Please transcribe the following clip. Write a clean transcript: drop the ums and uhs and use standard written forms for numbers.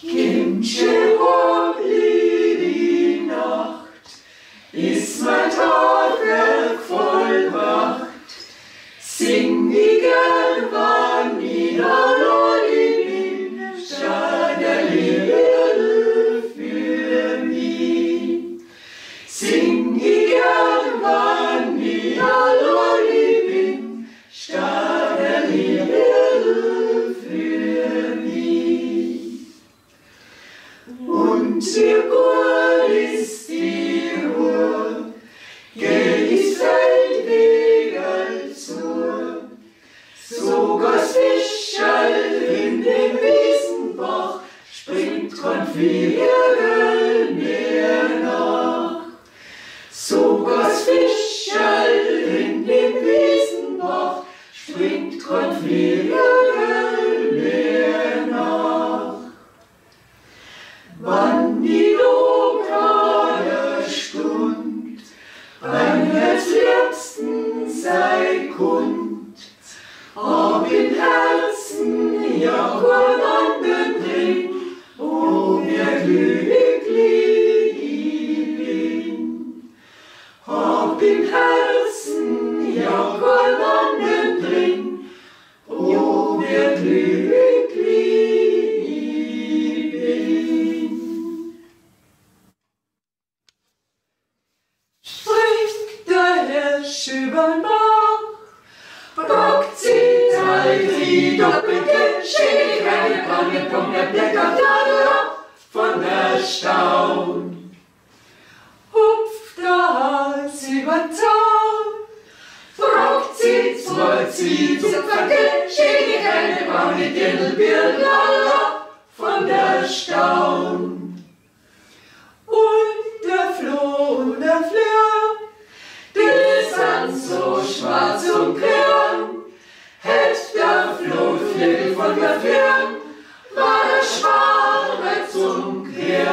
Kindchen, hoffentlich die Nacht, ist mein Tag vollbracht. Sing ich gern, wann ich allein bin, statt der Liebe für mich. Sing ich gern, wann ich allein bin, statt der Liebe für mich. Und ihr Gut ist die Ruhe, geht ins Feldwegel zu. Sogar das Fischerl in den Wiesenbach springt kein Vogel mehr nach. Sogar das Fischerl in den Wiesenbach springt kein Vogel mehr nach. Wann die lokale Stund beim herzliebsten sei kund, ob im Herzen ja kein anderen drin, wo mir glücklich bin. Ob im Herzen ja kein anderen drin, wo mir glücklich bin. Spricht der Hirsch übern Bach, bockt sie Teil, die doppelte Schere, kommt der Blätter von der Staun. Hupft der Hals übern Zaun, fragt sie, zollt sie, zupft der Schere, kommt die Dirndlbirne von der Staun. Und der Floh und der Fleur, die sind so schwarz und klar, hätt der Floh Flegel von der Fern, war der Schwarze zum Kehr.